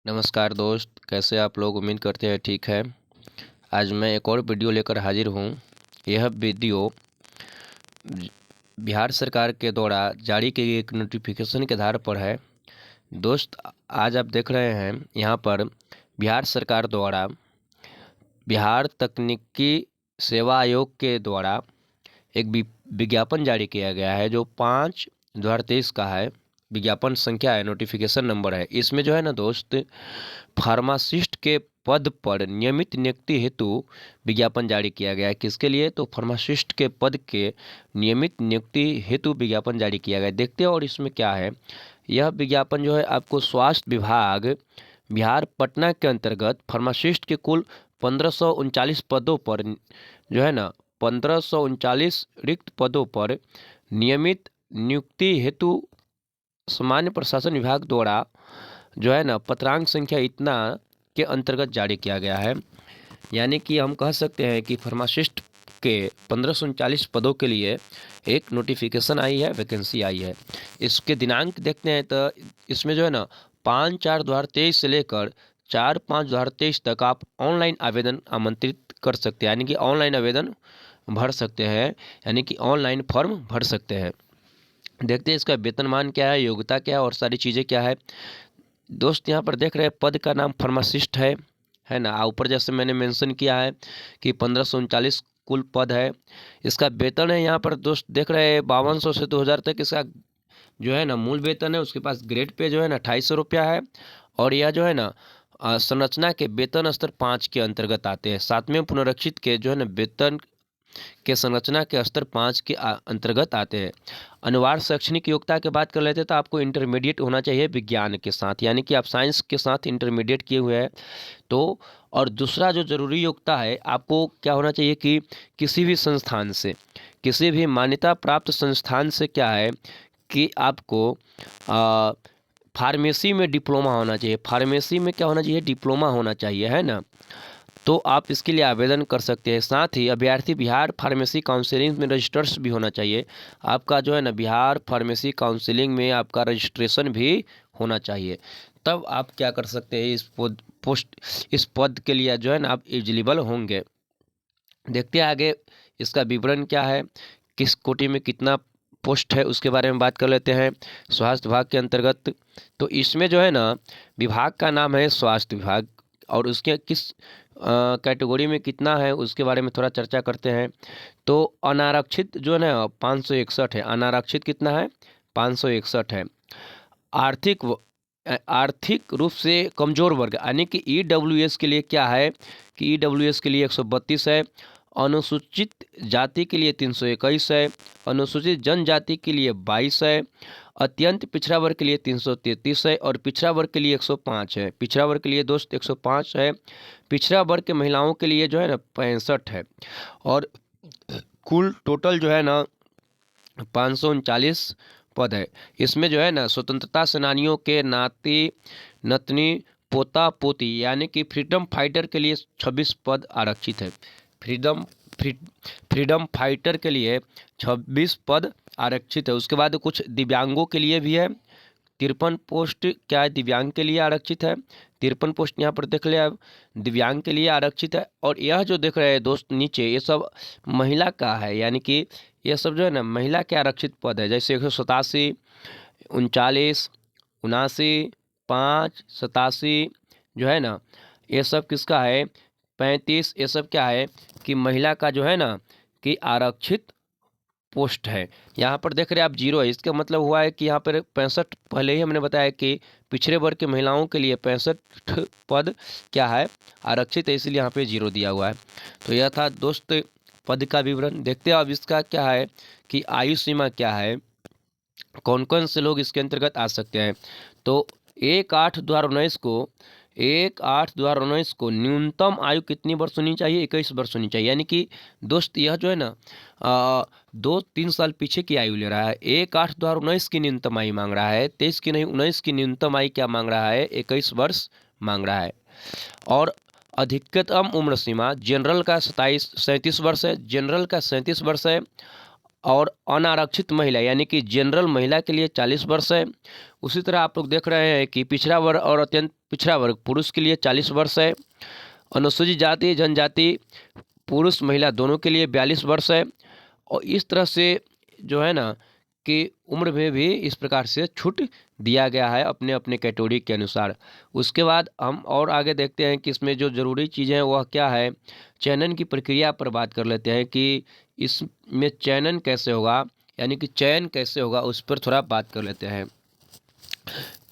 नमस्कार दोस्त, कैसे आप लोग? उम्मीद करते हैं ठीक है। आज मैं एक और वीडियो लेकर हाजिर हूँ। यह वीडियो बिहार सरकार के द्वारा जारी की गई एक नोटिफिकेशन के आधार पर है। दोस्त, आज आप देख रहे हैं यहाँ पर बिहार सरकार द्वारा बिहार तकनीकी सेवा आयोग के द्वारा एक विज्ञापन जारी किया गया है जो 5/2023 का है। विज्ञापन संख्या है, नोटिफिकेशन नंबर है। इसमें जो है ना दोस्त, फार्मासिस्ट के पद पर नियमित नियुक्ति हेतु विज्ञापन जारी किया गया है। किसके लिए? तो फार्मासिस्ट के पद के नियमित नियुक्ति हेतु विज्ञापन जारी किया गया है। देखते हैं और इसमें क्या है। यह विज्ञापन जो है आपको स्वास्थ्य विभाग बिहार पटना के अंतर्गत फार्मासिस्ट के कुल 1539 पदों पर जो है ना 1539 रिक्त पदों पर नियमित नियुक्ति हेतु सामान्य प्रशासन विभाग द्वारा जो है ना पत्रांक संख्या इतना के अंतर्गत जारी किया गया है। यानी कि हम कह सकते हैं कि फार्मासिस्ट के 1539 पदों के लिए एक नोटिफिकेशन आई है, वैकेंसी आई है। इसके दिनांक देखते हैं तो इसमें जो है ना 5/4/2023 से लेकर 4/5/2023 तक आप ऑनलाइन आवेदन आमंत्रित कर सकते हैं, यानी कि ऑनलाइन आवेदन भर सकते हैं, यानी कि ऑनलाइन फॉर्म भर सकते हैं। देखते हैं इसका वेतनमान क्या है, योग्यता क्या है और सारी चीज़ें क्या है। दोस्त, यहाँ पर देख रहे हैं पद का नाम फार्मासिस्ट है ना। ऊपर जैसे मैंने मेंशन किया है कि 1539 कुल पद है। इसका वेतन है यहाँ पर दोस्त देख रहे हैं 5200 से 2000 तक इसका जो है ना मूल वेतन है। उसके पास ग्रेड पे जो है ना 2800 रुपया है। और यह जो है ना संरचना के वेतन स्तर 5 के अंतर्गत आते हैं। सातवें पुनरीक्षित के जो है ना वेतन के संरचना के स्तर 5 के अंतर्गत आते हैं। अनिवार्य शैक्षणिक योग्यता की बात कर लेते हैं तो आपको इंटरमीडिएट होना चाहिए विज्ञान के साथ, यानी कि आप साइंस के साथ इंटरमीडिएट किए हुए हैं तो। और दूसरा जो जरूरी योग्यता है, आपको क्या होना चाहिए कि किसी भी संस्थान से, किसी भी मान्यता प्राप्त संस्थान से क्या है कि आपको फार्मेसी में डिप्लोमा होना चाहिए। फार्मेसी में क्या होना चाहिए? डिप्लोमा होना चाहिए, है ना। तो आप इसके लिए आवेदन कर सकते हैं। साथ ही अभ्यर्थी बिहार फार्मेसी काउंसिलिंग में रजिस्टर्स भी होना चाहिए। आपका जो है ना बिहार फार्मेसी काउंसिलिंग में आपका रजिस्ट्रेशन भी होना चाहिए। तब आप क्या कर सकते हैं, इस पद के लिए जो है ना आप एलिजिबल होंगे। देखते हैं आगे इसका विवरण क्या है, किस कोटि में कितना पोस्ट है उसके बारे में बात कर लेते हैं। स्वास्थ्य विभाग के अंतर्गत तो इसमें जो है ना विभाग का नाम है स्वास्थ्य विभाग, और उसके किस कैटेगरी में कितना है उसके बारे में थोड़ा चर्चा करते हैं। तो अनारक्षित जो है ना 561 है। अनारक्षित कितना है? 561 है। आर्थिक आर्थिक रूप से कमजोर वर्ग यानी कि ईडब्ल्यूएस के लिए क्या है कि ईडब्ल्यूएस के लिए 132 है। अनुसूचित जाति के लिए 321 है। अनुसूचित जनजाति के लिए 22 है। अत्यंत पिछड़ा वर्ग के लिए 333 है और पिछड़ा वर्ग के लिए 105 है। पिछड़ा वर्ग के लिए दोस्त 105 है। पिछड़ा वर्ग के महिलाओं के लिए जो है ना 65 है। और कुल टोटल जो है ना 539 पद है। इसमें जो है ना स्वतंत्रता सेनानियों के नाती नतनी पोता पोती यानी कि फ्रीडम फाइटर के लिए 26 पद आरक्षित है। फ्रीडम फ्रीडम फाइटर के लिए 26 पद आरक्षित है। उसके बाद कुछ दिव्यांगों के लिए भी है। 53 पोस्ट क्या है? दिव्यांग के लिए आरक्षित है। 53 पोस्ट यहाँ पर देख ले अब दिव्यांग के लिए आरक्षित है। और यह जो देख रहे हैं दोस्त नीचे, ये सब महिला का है, यानी कि यह सब जो है ना महिला के आरक्षित पद है। जैसे 187, 39, 79, 5, 87 जो है ना ये सब किसका है? 35। ये सब क्या है कि महिला का जो है ना कि आरक्षित पोस्ट है। यहाँ पर देख रहे हैं आप 0 है। इसका मतलब हुआ है कि यहाँ पर 65, पहले ही हमने बताया कि पिछड़े वर्ग के महिलाओं के लिए 65 पद क्या है? आरक्षित है, इसलिए यहाँ पे 0 दिया हुआ है। तो यह था दोस्त पद का विवरण। देखते हैं अब इसका क्या है कि आयु सीमा क्या है, कौन कौन से लोग इसके अंतर्गत आ सकते हैं। तो 1/8/2019 को न्यूनतम आयु कितनी वर्ष होनी चाहिए? 21 वर्ष होनी चाहिए। यानी कि दोस्त यह जो है ना 2-3 साल पीछे की आयु ले रहा है। 1/8/2019 की न्यूनतम आयु मांग रहा है, 23 की नहीं 19 की न्यूनतम आयु क्या मांग रहा है? 21 वर्ष मांग रहा है। और अधिकतम उम्र सीमा जनरल का 37 वर्ष है। जनरल का 37 वर्ष है। और अनारक्षित महिला यानी कि जनरल महिला के लिए 40 वर्ष है। उसी तरह आप लोग देख रहे हैं कि पिछड़ा वर्ग और अत्यंत पिछड़ा वर्ग पुरुष के लिए 40 वर्ष है। अनुसूचित जाति जनजाति पुरुष महिला दोनों के लिए 42 वर्ष है। और इस तरह से जो है ना कि उम्र में भी इस प्रकार से छूट दिया गया है अपने अपने कैटेगरी के अनुसार। उसके बाद हम और आगे देखते हैं कि इसमें जो ज़रूरी चीज़ें हैं वह क्या है। चयन की प्रक्रिया पर बात कर लेते हैं कि इसमें चयन कैसे होगा, यानी कि चयन कैसे होगा उस पर थोड़ा बात कर लेते हैं।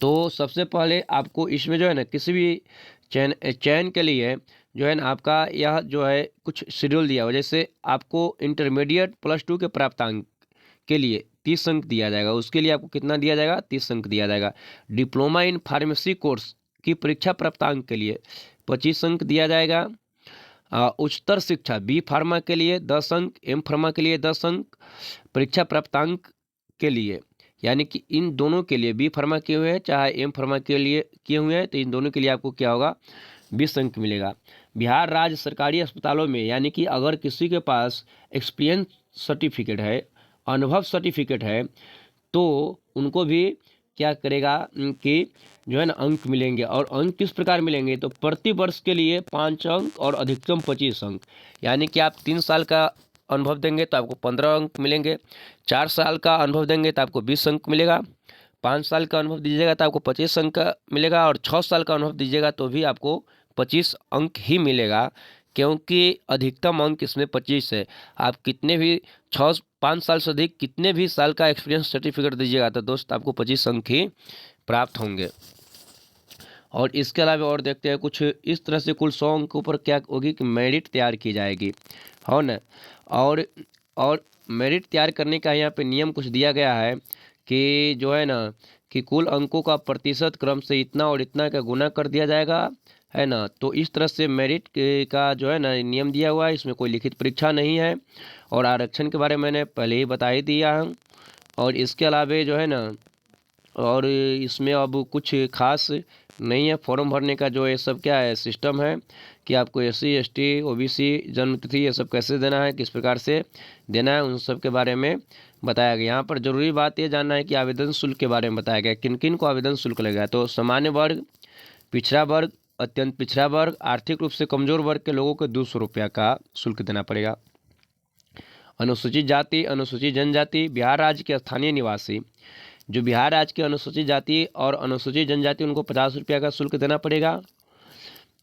तो सबसे पहले आपको इसमें जो है ना किसी भी चयन चयन के लिए जो है ना आपका यह जो है कुछ शेड्यूल दिया हुआ, जैसे आपको इंटरमीडिएट +2 के प्राप्तांक के लिए 30 अंक दिया जाएगा। उसके लिए आपको कितना दिया जाएगा, 30 अंक दिया जाएगा। डिप्लोमा इन फार्मेसी कोर्स की परीक्षा प्राप्तांक के लिए 25 अंक दिया जाएगा। उच्चतर शिक्षा बी फार्मा के लिए 10 अंक, एम फार्मा के लिए 10 अंक। परीक्षा प्राप्तांक के लिए यानी कि इन दोनों के लिए बी फार्मा किए हुए हैं चाहे एम फार्मा के लिए किए हुए हैं, तो इन दोनों के लिए आपको क्या होगा, 20 अंक मिलेगा। बिहार राज्य सरकारी अस्पतालों में यानी कि अगर किसी के पास एक्सपीरियंस सर्टिफिकेट है, अनुभव सर्टिफिकेट है, तो उनको भी क्या करेगा कि जो है ना अंक मिलेंगे। और अंक किस प्रकार मिलेंगे, तो प्रति वर्ष के लिए 5 अंक और अधिकतम 25 अंक। यानी कि आप 3 साल का अनुभव देंगे तो आपको 15 अंक मिलेंगे। 4 साल का अनुभव देंगे तो आपको 20 अंक मिलेगा। 5 साल का अनुभव दीजिएगा तो आपको 25 अंक का मिलेगा। और 6 साल का अनुभव दीजिएगा तो भी आपको 25 अंक ही मिलेगा, क्योंकि अधिकतम अंक इसमें 25 है। आप कितने भी 5 साल से अधिक कितने भी साल का एक्सपीरियंस सर्टिफिकेट दीजिएगा तो दोस्त आपको 25 अंक ही प्राप्त होंगे। और इसके अलावा और देखते हैं कुछ इस तरह से कुल 100 अंक ऊपर क्या होगी कि मेरिट तैयार की जाएगी, हो ना। और मेरिट तैयार करने का यहाँ पे नियम कुछ दिया गया है कि जो है ना कि कुल अंकों का प्रतिशत क्रम से इतना और इतना का गुना कर दिया जाएगा, है ना। तो इस तरह से मेरिट का जो है ना नियम दिया हुआ है। इसमें कोई लिखित परीक्षा नहीं है। और आरक्षण के बारे में मैंने पहले ही बता ही दिया है। और इसके अलावा जो है ना और इसमें अब कुछ खास नहीं है। फॉर्म भरने का जो ये सब क्या है सिस्टम है कि आपको SC ST OBC जन्म तिथि ये सब कैसे देना है, किस प्रकार से देना है, उन सब के बारे में बताया गया। यहाँ पर ज़रूरी बात ये जानना है कि आवेदन शुल्क के बारे में बताया गया, किन किन को आवेदन शुल्क लगेगा। तो सामान्य वर्ग, पिछड़ा वर्ग, अत्यंत पिछड़ा वर्ग, आर्थिक रूप से कमजोर वर्ग के लोगों को 200 रुपया का शुल्क देना पड़ेगा। अनुसूचित जाति, अनुसूचित जनजाति, बिहार राज्य के स्थानीय निवासी, जो बिहार राज्य के अनुसूचित जाति और अनुसूचित जनजाति उनको 50 रुपया का शुल्क देना पड़ेगा।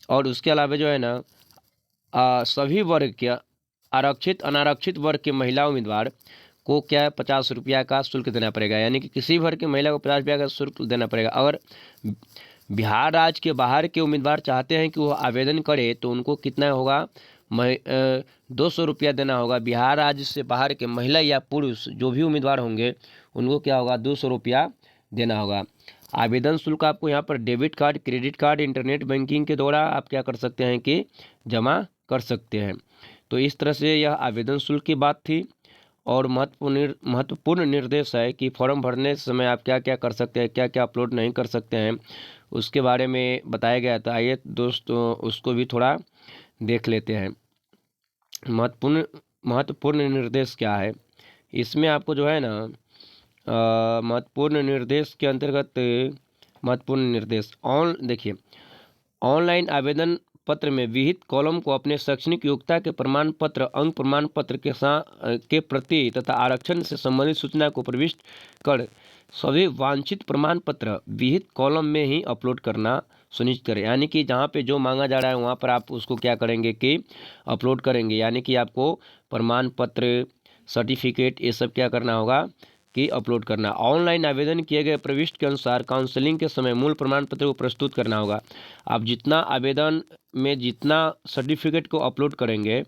और उसके अलावा जो है ना सभी वर्ग के आरक्षित अनारक्षित वर्ग के महिला उम्मीदवार को क्या है 50 रुपया का शुल्क देना पड़ेगा। यानी कि किसी वर्ग की महिला को 50 रुपया का शुल्क देना पड़ेगा। अगर बिहार राज्य के बाहर के उम्मीदवार चाहते हैं कि वो आवेदन करे तो उनको कितना होगा, 200 रुपया देना होगा। बिहार राज्य से बाहर के महिला या पुरुष जो भी उम्मीदवार होंगे उनको क्या होगा, 200 रुपया देना होगा। आवेदन शुल्क आपको यहाँ पर debit card, credit card, internet banking के द्वारा आप क्या कर सकते हैं कि जमा कर सकते हैं। तो इस तरह से यह आवेदन शुल्क की बात थी। और महत्वपूर्ण निर्देश है कि फॉर्म भरने समय आप क्या क्या कर सकते हैं, क्या क्या अपलोड नहीं कर सकते हैं, उसके बारे में बताया गया था। आइए दोस्तों उसको भी थोड़ा देख लेते हैं। महत्वपूर्ण निर्देश क्या है, इसमें आपको जो है ना महत्वपूर्ण निर्देश के अंतर्गत महत्वपूर्ण निर्देश देखिए, ऑनलाइन आवेदन पत्र में विहित कॉलम को अपने शैक्षणिक योग्यता के प्रमाण पत्र, अंक प्रमाण पत्र के प्रति तथा आरक्षण से संबंधित सूचना को प्रविष्ट कर सभी वांछित प्रमाण पत्र विहित कॉलम में ही अपलोड करना सुनिश्चित करें। यानी कि जहाँ पे जो मांगा जा रहा है वहाँ पर आप उसको क्या करेंगे कि अपलोड करेंगे। यानी कि आपको प्रमाण पत्र, सर्टिफिकेट ये सब क्या करना होगा कि अपलोड करना। ऑनलाइन आवेदन किए गए प्रविष्ट के अनुसार काउंसलिंग के समय मूल प्रमाण पत्र को प्रस्तुत करना होगा। आप जितना आवेदन में जितना सर्टिफिकेट को अपलोड करेंगे,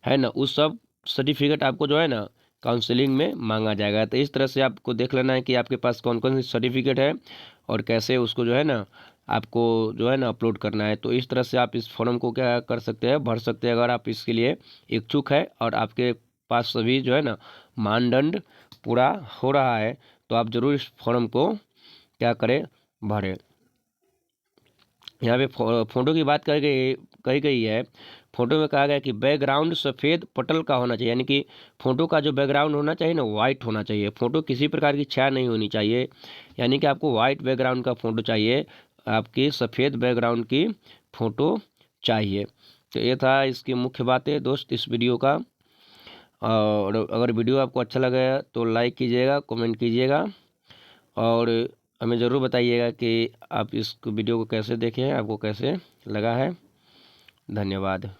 है ना, उस सब सर्टिफिकेट आपको जो है ना काउंसलिंग में मांगा जाएगा। तो इस तरह से आपको देख लेना है कि आपके पास कौन कौन सी सर्टिफिकेट है और कैसे उसको जो है ना आपको जो है ना अपलोड करना है। तो इस तरह से आप इस फॉर्म को क्या कर सकते हैं, भर सकते हैं। अगर आप इसके लिए इच्छुक है और आपके पास सभी जो है ना मानदंड पूरा हो रहा है तो आप ज़रूर इस फॉर्म को क्या करें, भरें। यहाँ पे फ़ोटो की बात कही गई है। फ़ोटो में कहा गया कि बैकग्राउंड सफ़ेद पटल का होना चाहिए, यानी कि फ़ोटो का जो बैकग्राउंड होना चाहिए ना वाइट होना चाहिए। फ़ोटो किसी प्रकार की छाया नहीं होनी चाहिए, यानी कि आपको वाइट बैकग्राउंड का फ़ोटो चाहिए, आपकी सफ़ेद बैकग्राउंड की फ़ोटो चाहिए। तो ये था इसकी मुख्य बातें दोस्त इस वीडियो का। और अगर वीडियो आपको अच्छा लगा तो लाइक कीजिएगा, कमेंट कीजिएगा और हमें ज़रूर बताइएगा कि आप इस वीडियो को कैसे देखे हैं, आपको कैसे लगा है। धन्यवाद।